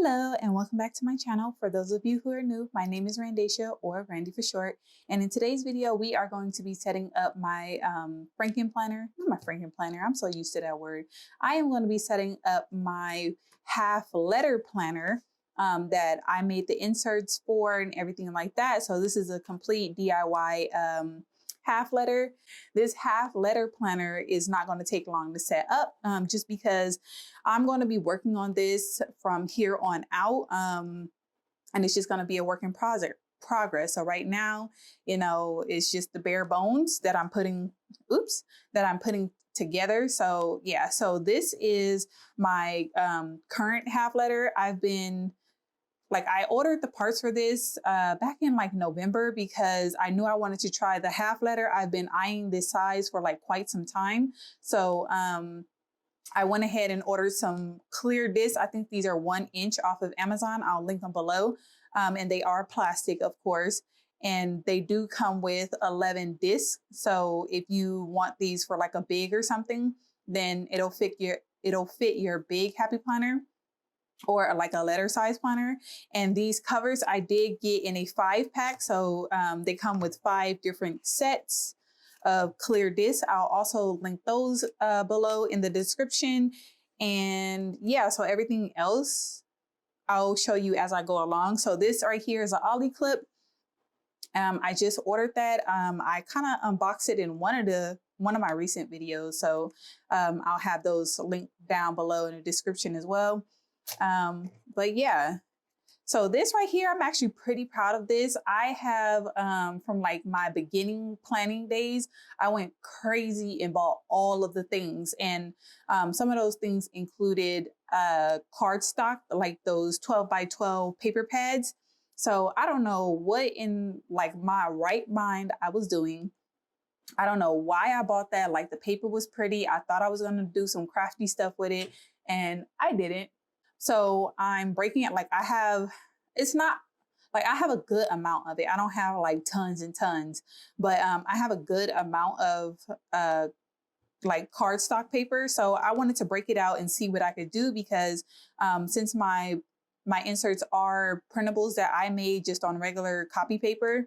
Hello and welcome back to my channel. For those of you who are new, my name is Randy4short or Randy4short. And in today's video, we are going to be setting up my Frixion planner. Not my Frixion planner, I'm so used to that word. I am going to be setting up my half letter planner that I made the inserts for and everything like that. So this is a complete DIY half letter. This half letter planner is not going to take long to set up just because I'm going to be working on this from here on out. And it's just going to be a work in progress. So right now, you know, it's just the bare bones that I'm putting together. So yeah, so this is my current half letter. I ordered the parts for this back in like November because I knew I wanted to try the half letter. I've been eyeing this size for like quite some time. So I went ahead and ordered some clear discs. I think these are 1 inch off of Amazon. I'll link them below. And they are plastic, of course. And they do come with 11 discs. So if you want these for like a big or something, then it'll fit your big happy planner, or like a letter size planner. And these covers I did get in a 5-pack. So they come with 5 different sets of clear discs. I'll also link those below in the description. And yeah, so everything else I'll show you as I go along. So this right here is an ollie clip. I just ordered that. I kind of unboxed it in one of my recent videos. So I'll have those linked down below in the description as well. But yeah, so this right here, I'm actually pretty proud of this. I have, from like my beginning planning days, I went crazy and bought all of the things. And, some of those things included, cardstock, like those 12 by 12 paper pads. So I don't know what in like my right mind I was doing. I don't know why I bought that. Like the paper was pretty. I thought I was going to do some crafty stuff with it, and I didn't. So I'm breaking it. It's not like I have a good amount of it. I don't have like tons and tons, but I have a good amount of like cardstock paper. So I wanted to break it out and see what I could do because since my inserts are printables that I made just on regular copy paper,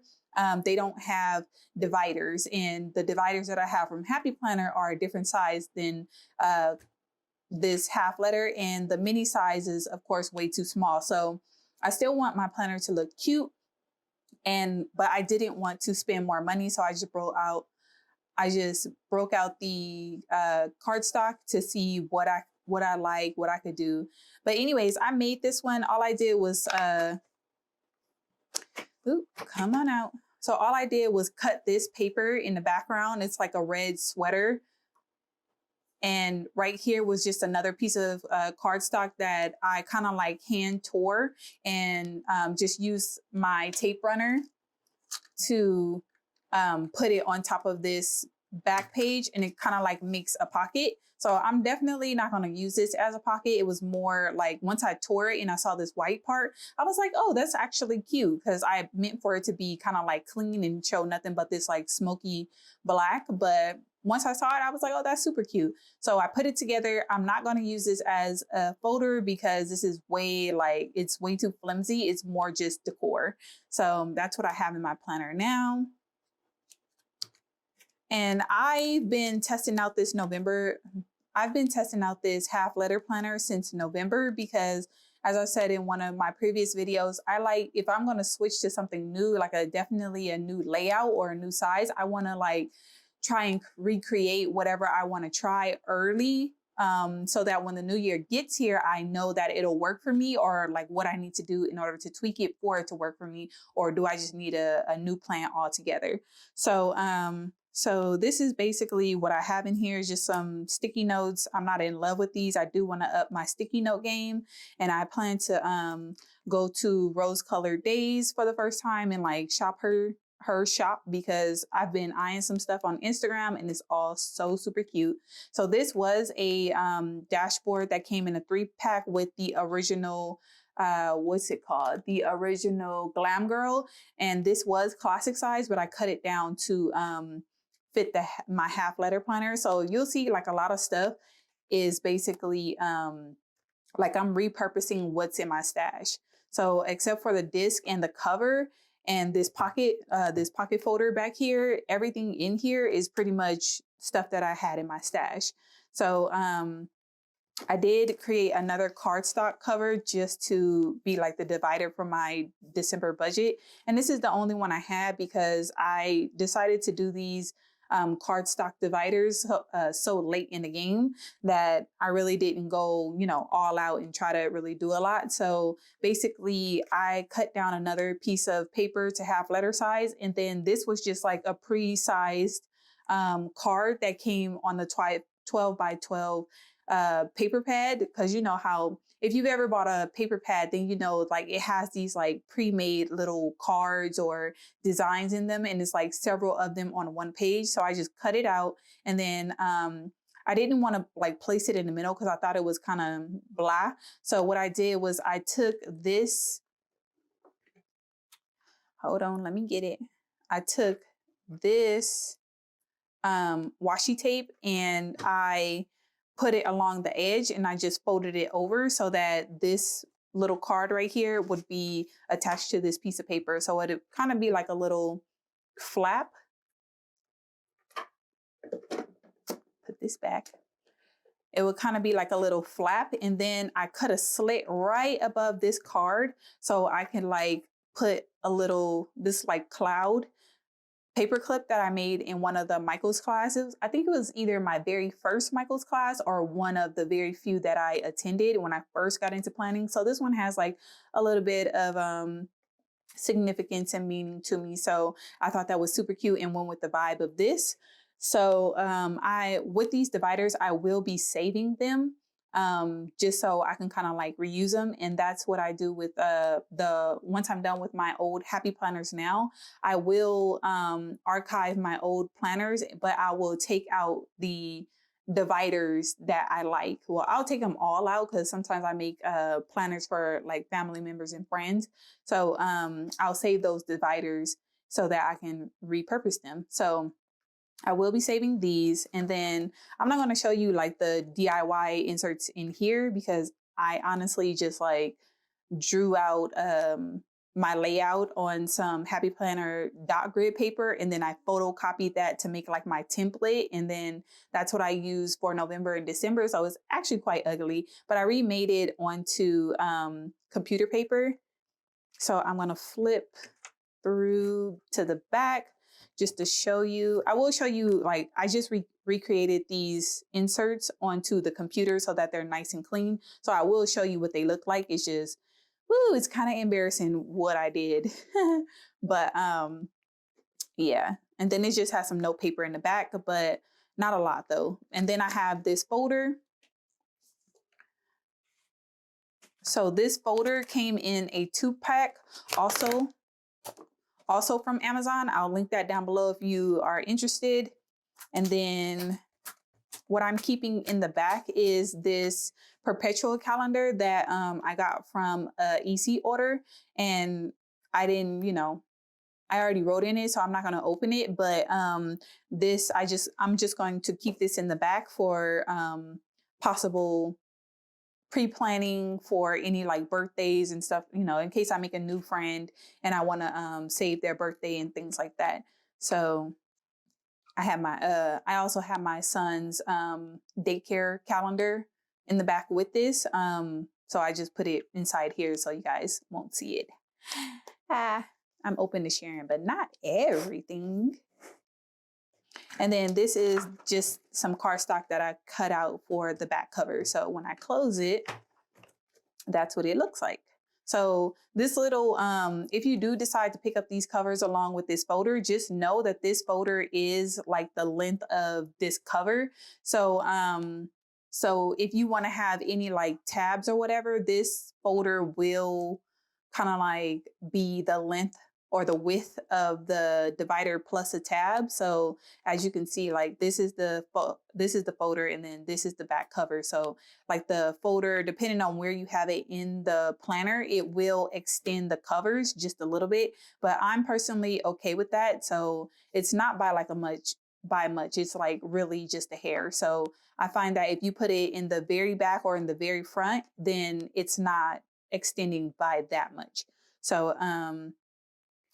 they don't have dividers, and the dividers that I have from Happy Planner are a different size than this half letter, and the mini size is of course way too small. So I still want my planner to look cute, but I didn't want to spend more money. So I just broke out the cardstock to see what I like, what I could do. But anyways, I made this one. All I did was come on out. So all I did was cut this paper in the background. It's like a red sweater. And right here was just another piece of cardstock that I kind of like hand tore and just used my tape runner to put it on top of this back page, and it kind of like makes a pocket. So I'm definitely not going to use this as a pocket. It was more like once I tore it and I saw this white part, I was like, oh, that's actually cute, because I meant for it to be kind of like clean and show nothing but this like smoky black. But once I saw it, I was like, oh, that's super cute. So I put it together. I'm not going to use this as a folder because this is it's way too flimsy. It's more just decor. So that's what I have in my planner now. And I've been testing out this half letter planner since November because, as I said in one of my previous videos, if I'm going to switch to something new, like definitely a new layout or a new size, I want to like try and recreate whatever I want to try early, so that when the new year gets here, I know that it'll work for me, or like what I need to do in order to tweak it for it to work for me, or do I just need a new plan altogether? So so this is basically what I have in here, is just some sticky notes. I'm not in love with these. I do want to up my sticky note game, and I plan to go to Rose Colored Days for the first time and like shop her shop, because I've been eyeing some stuff on Instagram and it's all so super cute. So this was a dashboard that came in a 3-pack with the original what's it called? The original Glam Girl. And this was classic size, but I cut it down to fit my half letter planner. So you'll see like a lot of stuff is basically like I'm repurposing what's in my stash. So except for the disc and the cover and this pocket folder back here, everything in here is pretty much stuff that I had in my stash. So I did create another cardstock cover just to be like the divider for my December budget. And this is the only one I had because I decided to do these cardstock dividers so late in the game that I really didn't go, all out and try to really do a lot. So basically I cut down another piece of paper to half letter size. And then this was just like a pre-sized card that came on the 12 by 12 paper pad, because you know how if you've ever bought a paper pad, then like it has these like pre-made little cards or designs in them, and it's like several of them on one page. So I just cut it out, and then I didn't want to like place it in the middle because I thought it was kind of blah. So what I did was I took this, hold on, let me get it. I took this washi tape and I put it along the edge and I just folded it over so that this little card right here would be attached to this piece of paper. So it'd kind of be like a little flap. Put this back. It would kind of be like a little flap. And then I cut a slit right above this card so I can like put this like cloud paper clip that I made in one of the Michael's classes. I think it was either my very first Michael's class or one of the very few that I attended when I first got into planning. So this one has like a little bit of significance and meaning to me. So I thought that was super cute and went with the vibe of this. So with these dividers, I will be saving them just so I can kind of like reuse them. And that's what I do with once I'm done with my old happy planners now, I will archive my old planners, but I will take out the dividers that I like. Well, I'll take them all out because sometimes I make planners for like family members and friends. So I'll save those dividers so that I can repurpose them. So I will be saving these, and then I'm not going to show you like the DIY inserts in here because I honestly just like drew out my layout on some Happy Planner dot grid paper, and then I photocopied that to make like my template, and then that's what I use for November and December. So it's actually quite ugly, but I remade it onto computer paper. So I'm going to flip through to the back just to show you. I will show you, like, I just recreated these inserts onto the computer so that they're nice and clean. So I will show you what they look like. It's just, woo, it's kind of embarrassing what I did. But yeah. And then it just has some note paper in the back, but not a lot though. And then I have this folder. So this folder came in a 2-pack also from Amazon. I'll link that down below if you are interested. And then what I'm keeping in the back is this Perpetual Calendar that I got from a EC order, and I didn't, I already wrote in it, so I'm not going to open it. But I'm just going to keep this in the back for possible pre-planning for any like birthdays and stuff, in case I make a new friend and I want to save their birthday and things like that. So I also have my son's daycare calendar in the back with this. So I just put it inside here so you guys won't see it. I'm open to sharing, but not everything. And then this is just some cardstock that I cut out for the back cover. So when I close it, that's what it looks like. So this little, if you do decide to pick up these covers along with this folder, just know that this folder is like the length of this cover. So, so if you want to have any like tabs or whatever, this folder will kind of like be the length or the width of the divider plus a tab. So as you can see, like this is the folder, and then this is the back cover. So like the folder, depending on where you have it in the planner, it will extend the covers just a little bit, but I'm personally okay with that. So it's not by like a much by much. It's like really just a hair. So I find that if you put it in the very back or in the very front, then it's not extending by that much. So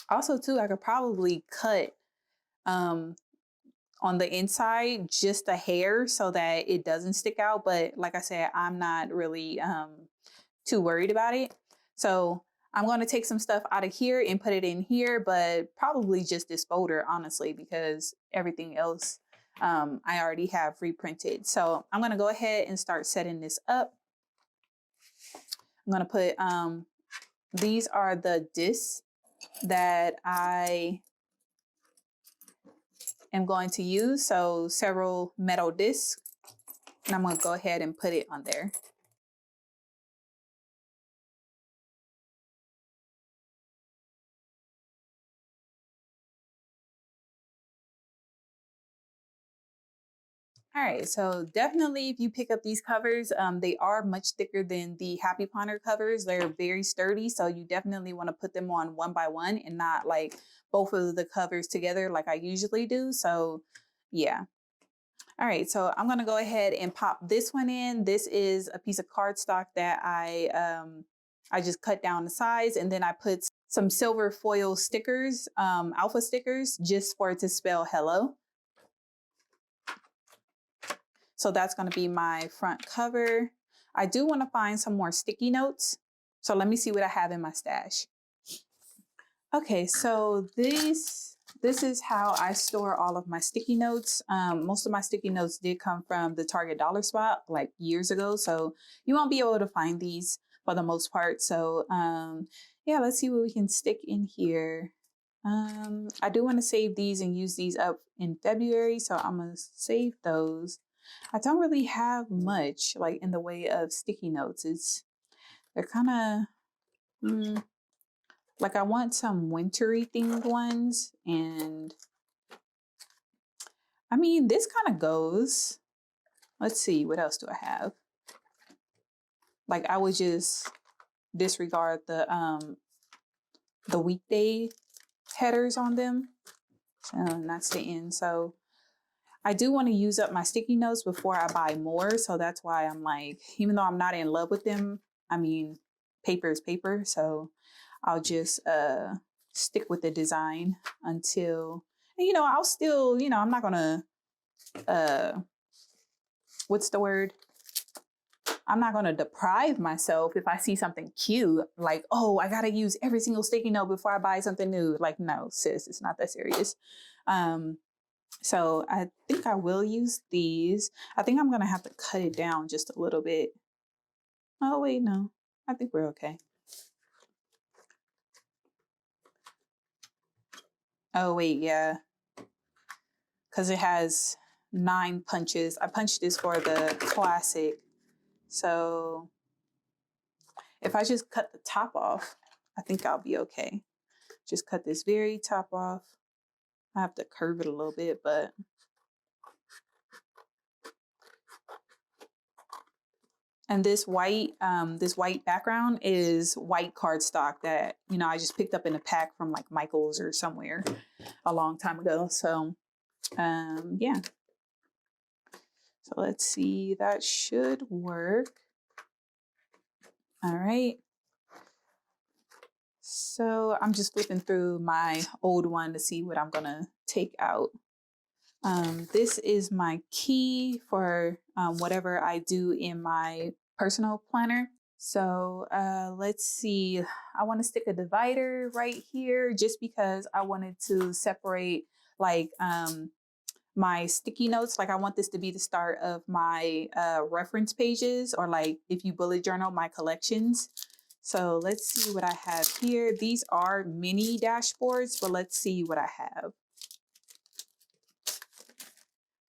also too, I could probably cut on the inside just a hair so that it doesn't stick out. But like I said, I'm not really too worried about it. So I'm going to take some stuff out of here and put it in here, but probably just this folder, honestly, because everything else I already have reprinted. So I'm going to go ahead and start setting this up. I'm going to put, these are the discs that I am going to use. So several metal discs, and I'm going to go ahead and put it on there. All right, so definitely if you pick up these covers, they are much thicker than the Happy Planner covers. They're very sturdy, so you definitely want to put them on one by one and not like both of the covers together like I usually do. So yeah. All right, so I'm gonna go ahead and pop this one in. This is a piece of cardstock that I just cut down the size, and then I put some silver foil stickers, alpha stickers, just for it to spell hello. So that's going to be my front cover. I do want to find some more sticky notes. So let me see what I have in my stash. Okay, so this is how I store all of my sticky notes. Most of my sticky notes did come from the Target dollar spot like years ago. So you won't be able to find these for the most part. So yeah, let's see what we can stick in here. I do want to save these and use these up in February. So I'm going to save those. I don't really have much like in the way of sticky notes. They're kind of like I want some wintry themed ones, and I mean this kind of goes. Let's see, what else do I have? Like I would just disregard the weekday headers on them. And that's the end. So I do want to use up my sticky notes before I buy more. So that's why I'm like, even though I'm not in love with them, I mean, paper is paper. So I'll just stick with the design until, and, I'll still, I'm not going to, what's the word? I'm not going to deprive myself if I see something cute, like, oh, I got to use every single sticky note before I buy something new. Like, no, sis, it's not that serious. So I think I will use these. I think I'm going to have to cut it down just a little bit. Oh, wait, no. I think we're okay. Oh, wait, yeah. Because it has 9 punches. I punched this for the classic. So if I just cut the top off, I think I'll be okay. Just cut this very top off. I have to curve it a little bit, but and this white background is white cardstock that, I just picked up in a pack from like Michael's or somewhere a long time ago. So, yeah. So let's see, that should work. All right. So I'm just flipping through my old one to see what I'm gonna take out. This is my key for whatever I do in my personal planner. So let's see, I want to stick a divider right here just because I wanted to separate like my sticky notes. Like I want this to be the start of my reference pages, or like if you bullet journal my collections. So let's see what I have here. These are mini dashboards, but let's see what I have.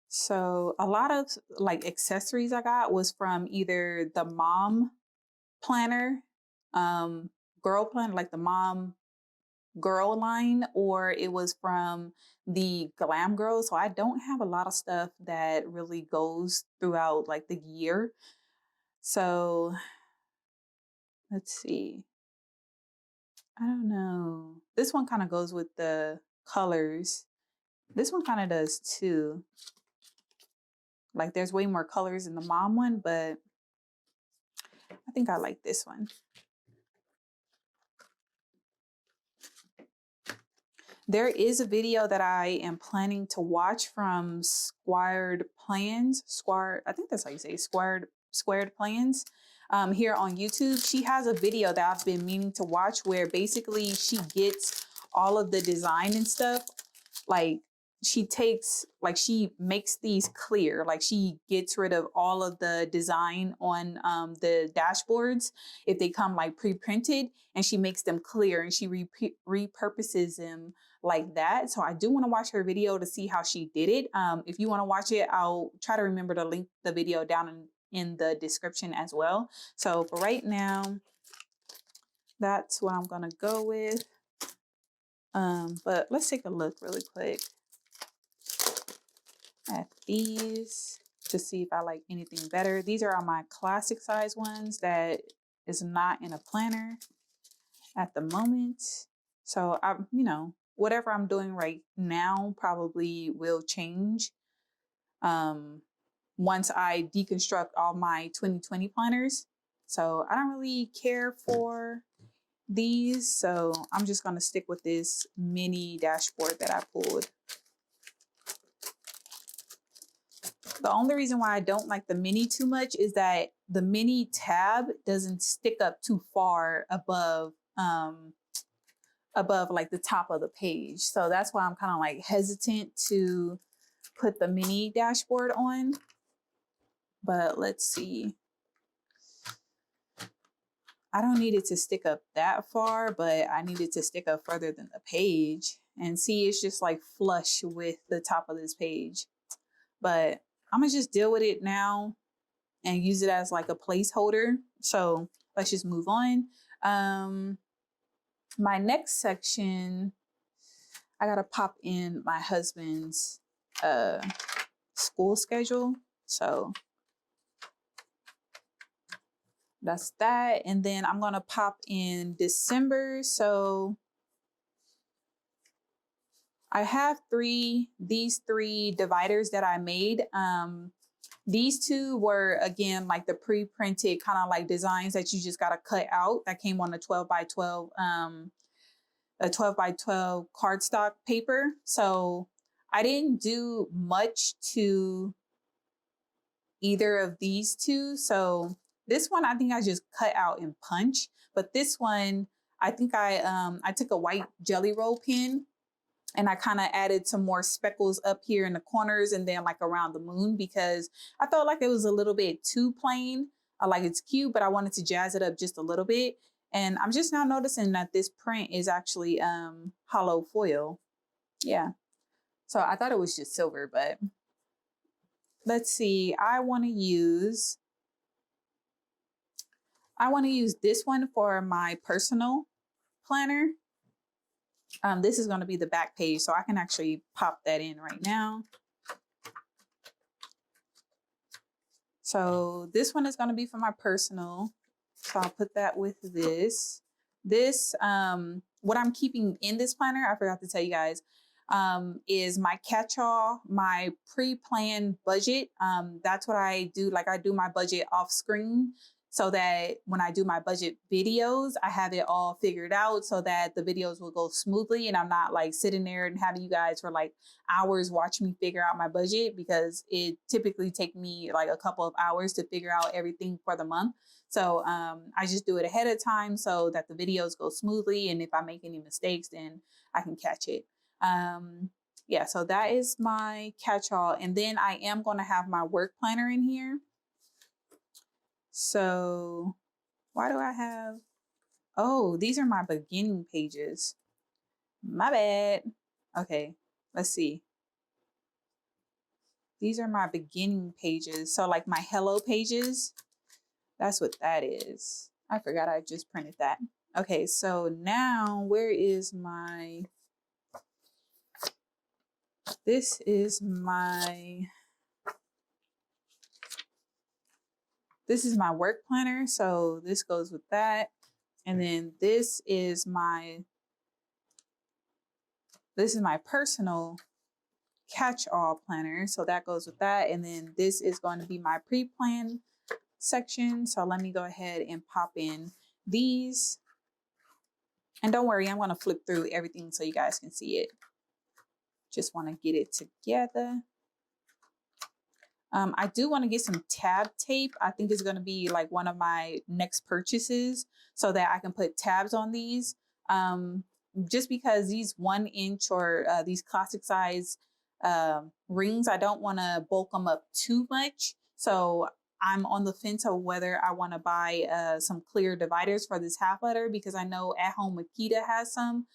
So a lot of like accessories I got was from either the mom planner, girl planner, like the mom girl line, or it was from the glam girl. So I don't have a lot of stuff that really goes throughout like the year. So let's see. I don't know. This one kind of goes with the colors. This one kind of does too. Like there's way more colors in the mom one, but I think I like this one. There is a video that I am planning to watch from Squared Plans. I think that's how you say it, Squared Plans. Here on YouTube. She has a video that I've been meaning to watch where basically she gets all of the design and stuff. Like she makes these clear. Like she gets rid of all of the design on the dashboards if they come like pre-printed, and she makes them clear and she repurposes them like that. So I do want to watch her video to see how she did it. If you want to watch it, I'll try to remember to link the video down in the description as well. So for right now, that's what I'm gonna go with. But let's take a look really quick at these to see if I like anything better. These are my classic size ones that is not in a planner at the moment. So I'm, whatever I'm doing right now probably will change once I deconstruct all my 2020 planners. So I don't really care for these. So I'm just going to stick with this mini dashboard that I pulled. The only reason why I don't like the mini too much is that the mini tab doesn't stick up too far above like the top of the page. So that's why I'm kind of like hesitant to put the mini dashboard on. But let's see. I don't need it to stick up that far, but I need it to stick up further than the page. And see, it's just like flush with the top of this page. But I'm gonna just deal with it now and use it as like a placeholder. So let's just move on. My next section, I gotta pop in my husband's school schedule. So that's that. And then I'm gonna pop in December. So I have these three dividers that I made. These two were, again, like the pre-printed kind of like designs that you just got to cut out that came on a 12 by 12 cardstock paper. So I didn't do much to either of these two. So this one, I think I just cut out in punch, but this one, I think I took a white jelly roll pen and I kind of added some more speckles up here in the corners and then like around the moon, because I felt like it was a little bit too plain. Like it's cute, but I wanted to jazz it up just a little bit. And I'm just now noticing that this print is actually hollow foil. Yeah. So I thought it was just silver, but let's see. I want to use this one for my personal planner. This is going to be the back page, so I can actually pop that in right now. So this one is going to be for my personal. So I'll put that with this. This, what I'm keeping in this planner, I forgot to tell you guys, is my catch-all, my pre-planned budget. That's what I do. Like I do my budget off screen, so that when I do my budget videos, I have it all figured out so that the videos will go smoothly and I'm not like sitting there and having you guys for like hours watch me figure out my budget, because it typically take me like a couple of hours to figure out everything for the month. So I just do it ahead of time so that the videos go smoothly. And if I make any mistakes, then I can catch it. Yeah, so that is my catch-all. And then I am going to have my work planner in here. So why do I have, oh, these are my beginning pages. My bad. Okay, let's see. These are my beginning pages. So like my hello pages, that's what that is. I forgot I just printed that. Okay, so now where is my, this is my work planner. So this goes with that. And then this is my personal catch-all planner. So that goes with that. And then this is going to be my pre-plan section. So let me go ahead and pop in these. And don't worry, I'm going to flip through everything so you guys can see it. Just want to get it together. I do want to get some tab tape. I think it's going to be like one of my next purchases so that I can put tabs on these. Just because these 1 inch or these classic size rings, I don't want to bulk them up too much. So I'm on the fence of whether I want to buy some clear dividers for this half letter, because I know At Home with Kita has some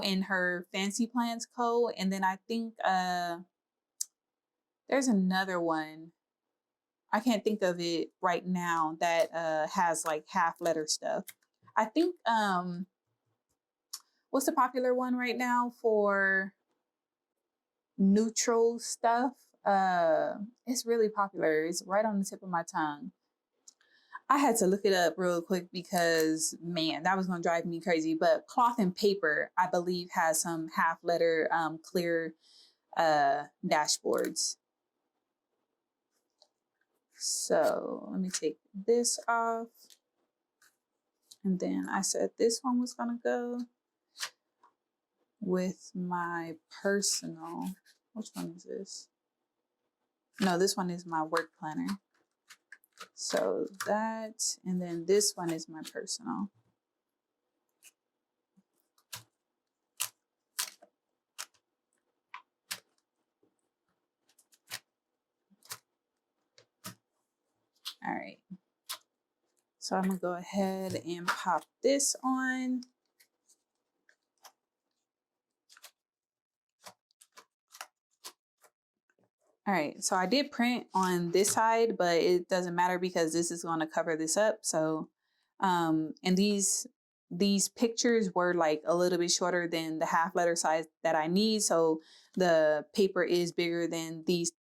in her Fancy Plans Co. And then I think there's another one. I can't think of it right now that has like half letter stuff. I think, what's the popular one right now for neutral stuff? It's really popular. It's right on the tip of my tongue. I had to look it up real quick because, man, that was going to drive me crazy. But Cloth and Paper, I believe, has some half letter clear dashboards. So let me take this off. And then I said this one was going to go with my personal. Which one is this? No, this one is my work planner. So that, and then this one is my personal. All right. So I'm gonna go ahead and pop this on. All right, so I did print on this side, but it doesn't matter because this is going to cover this up. So, and these pictures were like a little bit shorter than the half letter size that I need. So the paper is bigger than these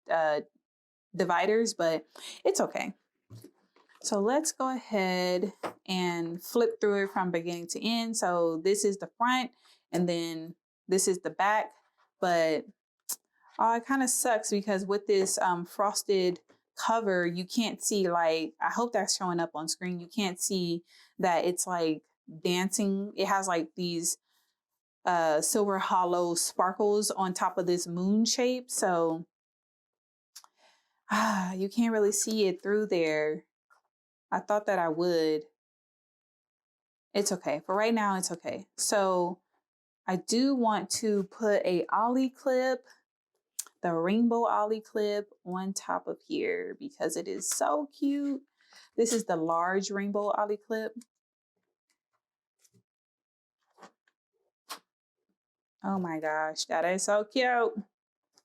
dividers, but it's okay. So let's go ahead and flip through it from beginning to end. So this is the front and then this is the back, but it kind of sucks because with this frosted cover, you can't see, like, I hope that's showing up on screen. You can't see that it's like dancing. It has like these silver hollow sparkles on top of this moon shape. So you can't really see it through there. I thought that I would. It's okay. For right now, it's okay. So I do want to put a ollie clip, the rainbow ollie clip, on top of here because it is so cute. This is the large rainbow ollie clip. Oh my gosh, that is so cute.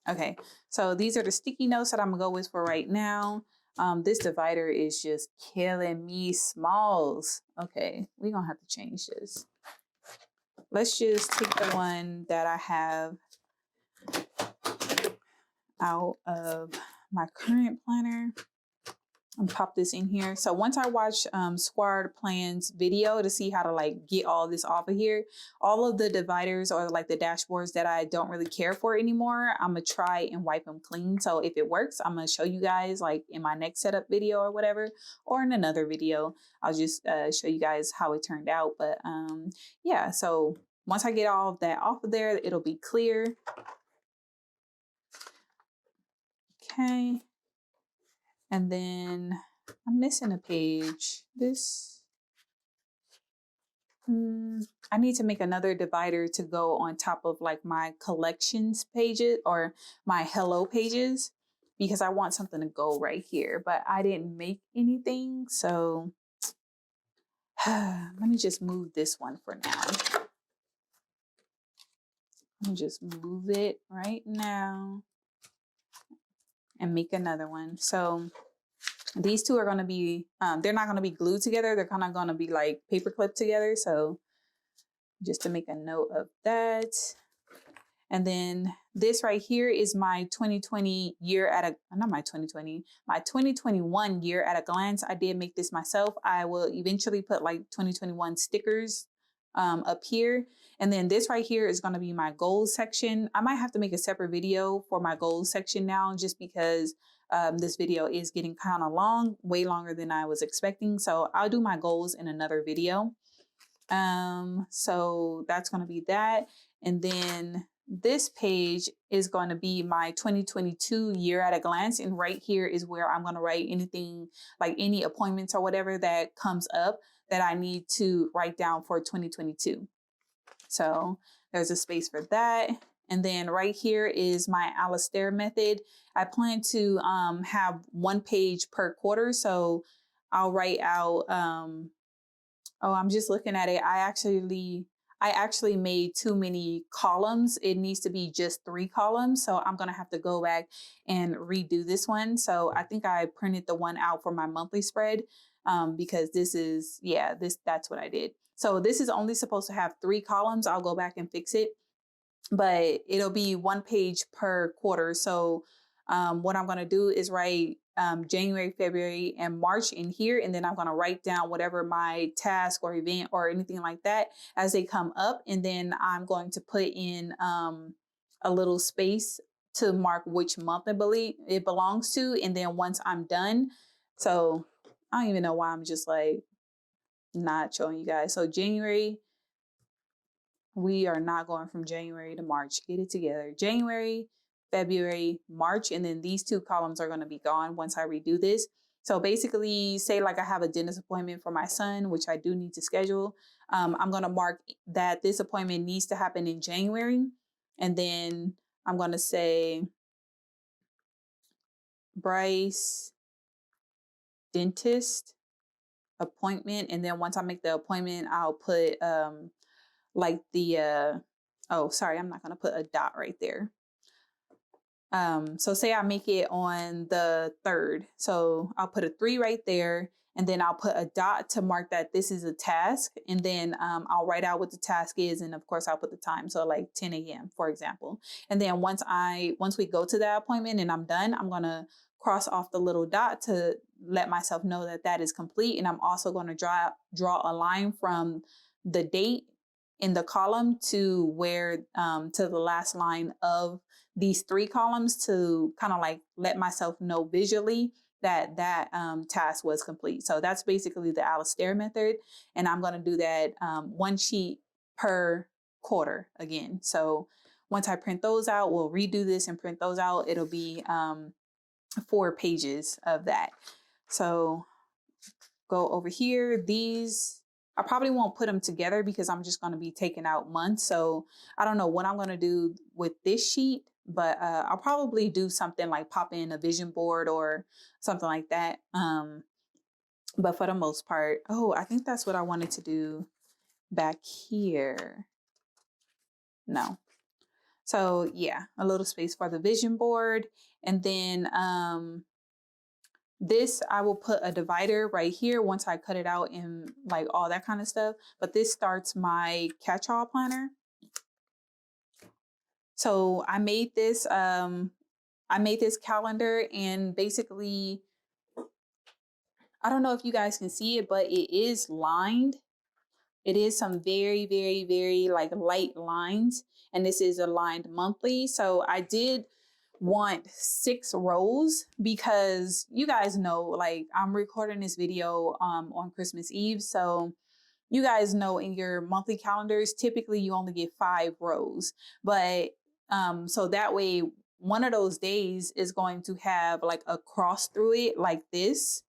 Okay, so these are the sticky notes that I'm gonna go with for right now. This divider is just killing me, smalls. Okay, we're gonna have to change this. Let's just take the one that I have out of my current planner and pop this in here. So once I watch Squared Plan's video to see how to like get all this off of here, all of the dividers or like the dashboards that I don't really care for anymore, I'm gonna try and wipe them clean. So if it works, I'm gonna show you guys like in my next setup video or whatever, or in another video, I'll just show you guys how it turned out. But yeah, so once I get all of that off of there, it'll be clear. Okay. And then I'm missing a page. This, I need to make another divider to go on top of like my collections pages or my hello pages because I want something to go right here, but I didn't make anything. So let me just move this one for now. Let me just move it right now and make another one. So these two are going to be, they're not going to be glued together. They're kind of going to be like paper clipped together. So just to make a note of that. And then this right here is my 2020 year at a, not my 2020, my 2021 year at a glance. I did make this myself. I will eventually put like 2021 stickers up here. And then this right here is going to be my goals section. I might have to make a separate video for my goals section now, just because this video is getting kind of long, way longer than I was expecting. So I'll do my goals in another video. So that's going to be that. And then this page is going to be my 2022 year at a glance. And right here is where I'm going to write anything, like any appointments or whatever that comes up that I need to write down for 2022. So there's a space for that. And then right here is my Alastair method. I plan to have 1 page per quarter. So I'll write out, oh, I'm just looking at it. I actually made too many columns. It needs to be just 3 columns. So I'm going to have to go back and redo this one. So I think I printed the one out for my monthly spread because this is, yeah, that's what I did. So this is only supposed to have 3 columns. I'll go back and fix it, but it'll be 1 page per quarter. So what I'm going to do is write January, February, and March in here. And then I'm going to write down whatever my task or event or anything like that as they come up. And then I'm going to put in a little space to mark which month I believe it belongs to. And then once I'm done, so I don't even know why I'm just like not showing you guys. So January, we are not going from January to March. Get it together. January, February, March, and then these 2 columns are going to be gone once I redo this. So basically, say like I have a dentist appointment for my son, which I do need to schedule. I'm going to mark that this appointment needs to happen in January. And then I'm going to say Bryce, dentist appointment. And then once I make the appointment, I'll put like the, oh, sorry, I'm not going to put a dot right there. So say I make it on the 3rd. So I'll put a 3 right there, and then I'll put a dot to mark that this is a task. And then I'll write out what the task is. And of course I'll put the time. So like 10 a.m. for example. And then once we go to that appointment and I'm done, I'm going to cross off the little dot to let myself know that that is complete. And I'm also going to draw a line from the date in the column to where to the last line of these 3 columns to kind of like let myself know visually that task was complete. So that's basically the Alastair method. And I'm going to do that 1 sheet per quarter again. So once I print those out, we'll redo this and print those out. It'll be 4 pages of that. So go over here. These, I probably won't put them together because I'm just going to be taking out months. So I don't know what I'm going to do with this sheet, but I'll probably do something like pop in a vision board or something like that. But for the most part, oh, I think that's what I wanted to do back here. No. So yeah, a little space for the vision board. And then this, I will put a divider right here once I cut it out and like all that kind of stuff. But this starts my catch-all planner. So I made this calendar, and basically, I don't know if you guys can see it, but it is lined. It is some very, very, very like light lines. And this is a lined monthly. So I did want 6 rows because you guys know, like I'm recording this video on Christmas Eve. So you guys know in your monthly calendars, typically you only get 5 rows. But so that way, one of those days is going to have like a cross through it like this,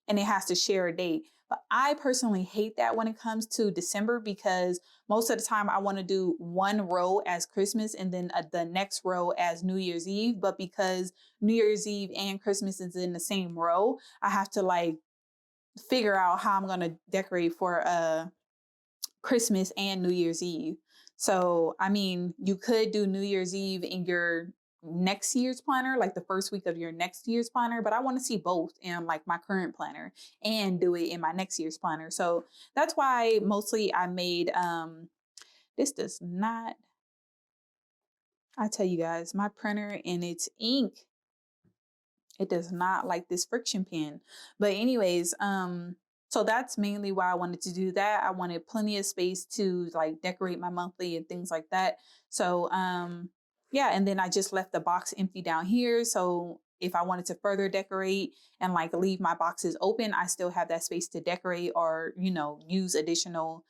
and it has to share a date. But I personally hate that when it comes to December, because most of the time I want to do 1 row as Christmas and then the next row as New Year's Eve. But because New Year's Eve and Christmas is in the same row, I have to like figure out how I'm going to decorate for Christmas and New Year's Eve. So, I mean, you could do New Year's Eve in your next year's planner, like the first week of your next year's planner, but I want to see both in like my current planner and do it in my next year's planner. So that's why mostly I made, this does not, I tell you guys, my printer and its ink, it does not like this Frixion pen. But anyways, So that's mainly why I wanted to do that. I wanted plenty of space to like decorate my monthly and things like that. So yeah, and then I just left the box empty down here. So if I wanted to further decorate and like leave my boxes open, I still have that space to decorate or, you know, use additional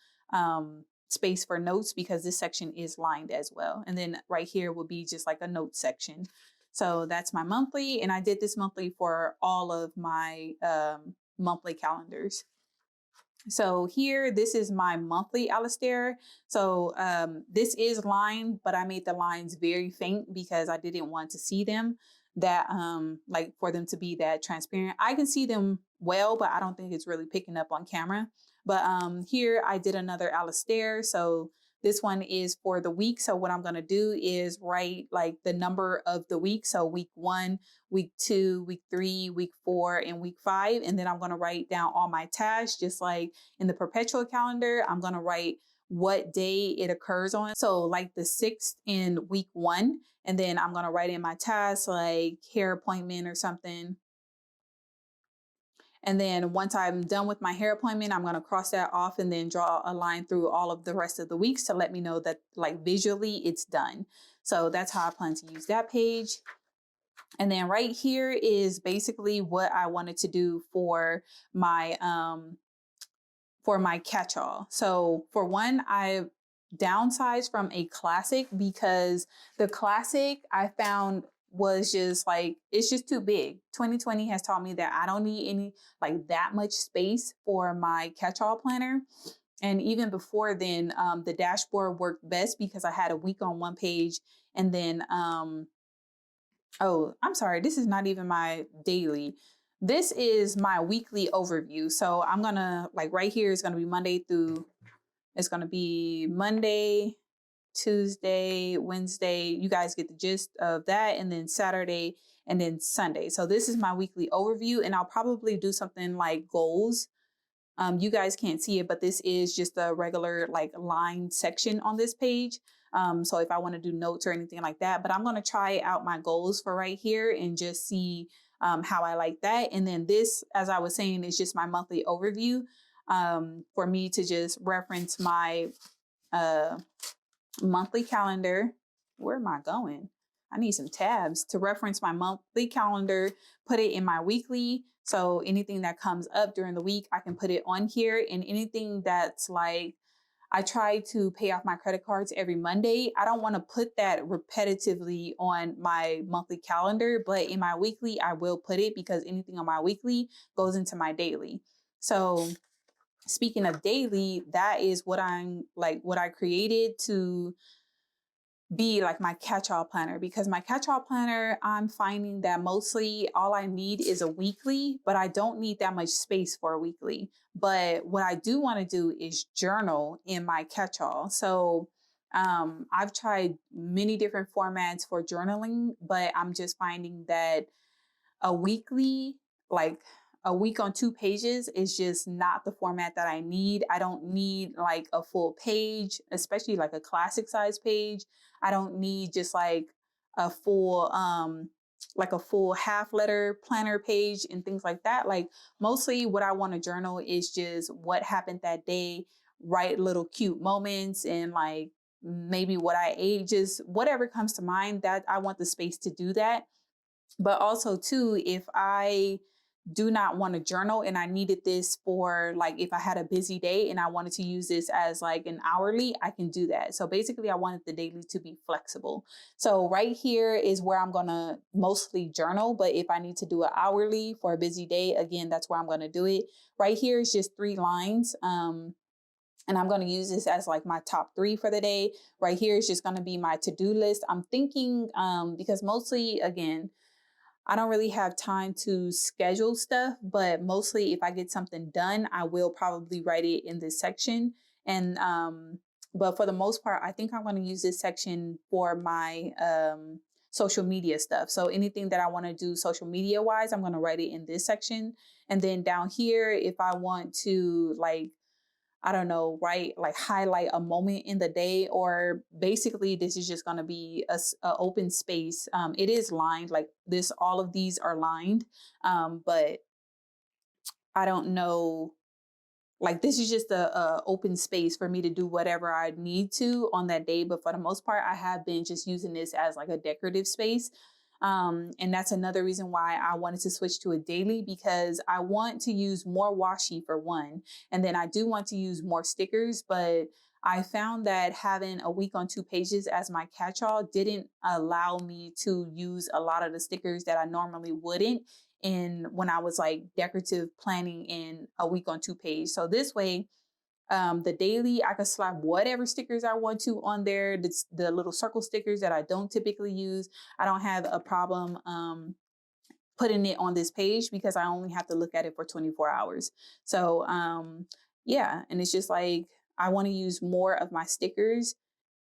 space for notes because this section is lined as well. And then right here will be just like a note section. So that's my monthly. And I did this monthly for all of my monthly calendars. So here, this is my monthly Alistair. So this is lined, but I made the lines very faint because I didn't want to see them that like for them to be that transparent. I can see them well, but I don't think it's really picking up on camera. But here I did another Alistair. So this one is for the week. So what I'm going to do is write like the number of the week. So week 1, week 2, week 3, week 4, and week 5. And then I'm going to write down all my tasks, just like in the Perpetual Calendar. I'm going to write what day it occurs on. So like the 6th in week 1. And then I'm going to write in my tasks like hair appointment or something. And then once I'm done with my hair appointment, I'm going to cross that off and then draw a line through all of the rest of the weeks to let me know that like visually it's done. So that's how I plan to use that page. And then right here is basically what I wanted to do for my catch-all. So for one, I downsized from a classic because the classic I found was just like, it's just too big. 2020 has taught me that I don't need any like that much space for my catch-all planner. And even before then, the dashboard worked best because I had a week on one page and then, oh, I'm sorry, this is not even my daily. This is my weekly overview. So I'm gonna, like right here is gonna be Monday through, it's gonna be Monday, Tuesday, Wednesday. You guys get the gist of that. And then Saturday and then Sunday. So this is my weekly overview and I'll probably do something like goals. You guys can't see it, but this is just a regular like line section on this page. So if I want to do notes or anything like that, but I'm going to try out my goals for right here and just see how I like that. And then this, as I was saying, is just my monthly overview for me to just reference my monthly calendar. Where am I going? I need some tabs to reference my monthly calendar, put it in my weekly. So anything that comes up during the week, I can put it on here. And anything that's like, I try to pay off my credit cards every Monday. I don't want to put that repetitively on my monthly calendar, but in my weekly, I will put it because anything on my weekly goes into my daily. So speaking of daily, that is what I'm like, what I created to be like my catch-all planner, because my catch-all planner, I'm finding that mostly all I need is a weekly, but I don't need that much space for a weekly. But what I do want to do is journal in my catch-all. So I've tried many different formats for journaling, but I'm just finding that a weekly, like a week on 2 pages is just not the format that I need. I don't need like a full page, especially like a classic size page. I don't need just like a full half letter planner page and things like that. Like mostly what I want to journal is just what happened that day, write little cute moments and like maybe what I ate, just whatever comes to mind. That I want the space to do that. But also too, if I do not want to journal and I needed this for like, if I had a busy day and I wanted to use this as like an hourly, I can do that. So basically I wanted the daily to be flexible. So right here is where I'm going to mostly journal. But if I need to do an hourly for a busy day, again, that's where I'm going to do it. Right here is just 3 lines. And I'm going to use this as like my top 3 for the day. Right here is just going to be my to-do list. I'm thinking, because mostly, again, I don't really have time to schedule stuff, but mostly if I get something done, I will probably write it in this section. And, but for the most part, I think I'm going to use this section for my, social media stuff. So anything that I want to do social media wise, I'm going to write it in this section. And then down here, if I want to like, I don't know, right? Like highlight a moment in the day, or basically this is just going to be a open space. It is lined like this. All of these are lined, but I don't know like this is just a open space for me to do whatever I need to on that day. But for the most part, I have been just using this as like a decorative space. And that's another reason why I wanted to switch to a daily, because I want to use more washi for one. And then I do want to use more stickers, but I found that having a week on 2 pages as my catch-all didn't allow me to use a lot of the stickers that I normally wouldn't in when I was like decorative planning in a week on 2 page. So this way, the daily, I could slap whatever stickers I want to on there. The little circle stickers that I don't typically use, I don't have a problem putting it on this page because I only have to look at it for 24 hours. So yeah, and it's just like, I want to use more of my stickers,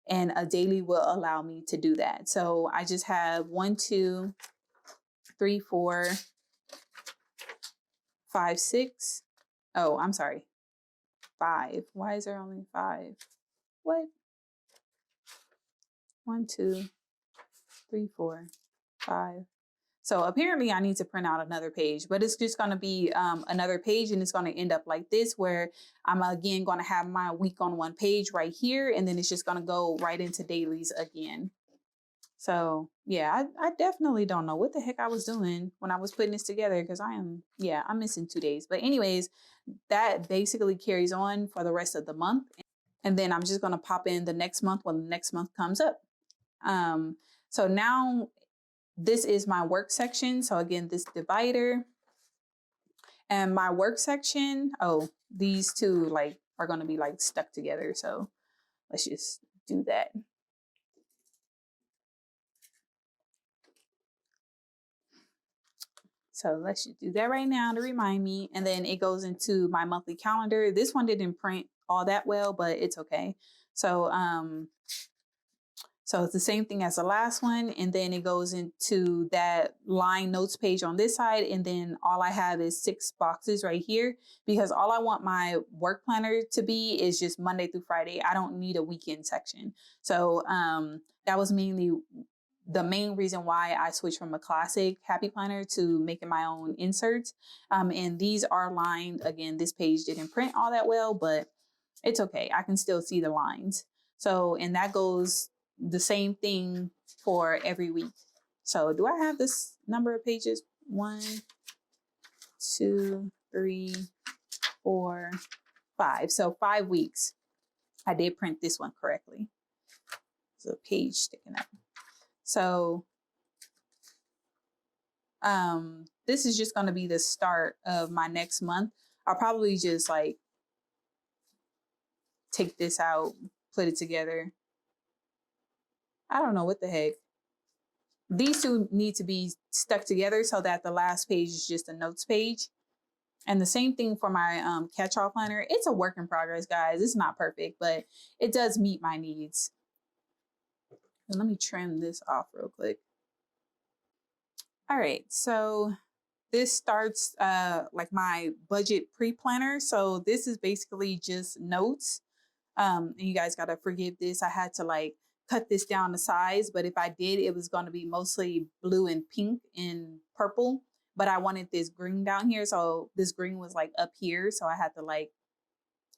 and a daily will allow me to do that. So I just have 1, 2, 3, 4, 5, 6. Oh, I'm sorry. 5. Why is there only 5? What? 1, 2, 3, 4, 5. So apparently I need to print out another page, but it's just going to be another page, and it's going to end up like this, where I'm again going to have my week on 1 page right here, and then it's just going to go right into dailies again. So yeah, I definitely don't know what the heck I was doing when I was putting this together, because I'm missing 2 days. But anyways, that basically carries on for the rest of the month. And then I'm just going to pop in the next month when the next month comes up. So now this is my work section. So again, this divider and my work section. Oh, these two like are going to be like stuck together. So let's just do that. So let's just do that right now to remind me. And then it goes into my monthly calendar. This one didn't print all that well, but it's okay. So, so it's the same thing as the last one. And then it goes into that line notes page on this side. And then all I have is 6 boxes right here, because all I want my work planner to be is just Monday through Friday. I don't need a weekend section. So that was mainly the main reason why I switched from a classic happy planner to making my own inserts. And these are lined. Again, this page didn't print all that well, but it's okay. I can still see the lines. So, and that goes the same thing for every week. So do I have this number of pages? 1, 2, 3, 4, 5. So 5 weeks. I did print this one correctly. There's a page sticking up. So this is just going to be the start of my next month. I'll probably just like take this out, put it together. I don't know what the heck. These two need to be stuck together so that the last page is just a notes page. And the same thing for my catch-all planner. It's a work in progress, guys. It's not perfect, but it does meet my needs. And let me trim this off real quick. All right, so this starts like my budget pre-planner. So this is basically just notes. And you guys gotta forgive this. I had to like cut this down to size, but if I did, it was gonna be mostly blue and pink and purple. But I wanted this green down here. So this green was like up here. So I had to like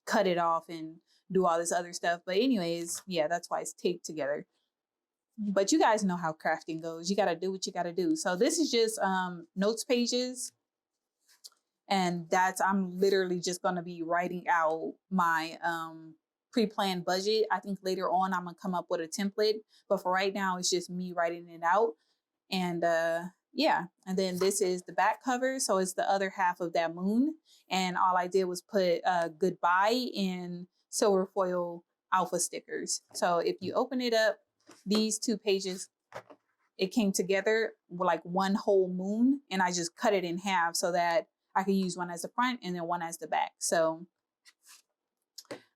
cut it off and do all this other stuff. But anyways, yeah, that's why it's taped together. But you guys know how crafting goes. You got to do what you got to do. So this is just notes pages. And I'm literally just going to be writing out my pre-planned budget. I think later on I'm going to come up with a template. But for right now, it's just me writing it out. And yeah, and then this is the back cover. So it's the other half of that moon. And all I did was put goodbye in silver foil alpha stickers. So if you open it up, these 2 pages, it came together with like one whole moon, and I just cut it in half so that I could use one as the front and then one as the back. So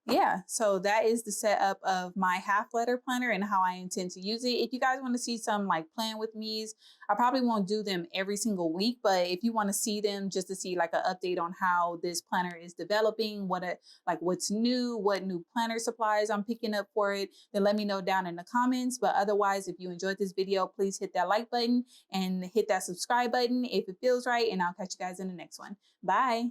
yeah, so that is the setup of my half letter planner and how I intend to use it. If you guys want to see some like plan with me's, I probably won't do them every single week, but if you want to see them just to see like an update on how this planner is developing, what's new, what new planner supplies I'm picking up for it, then let me know down in the comments. But otherwise, if you enjoyed this video, please hit that like button and hit that subscribe button if it feels right, and I'll catch you guys in the next one. Bye.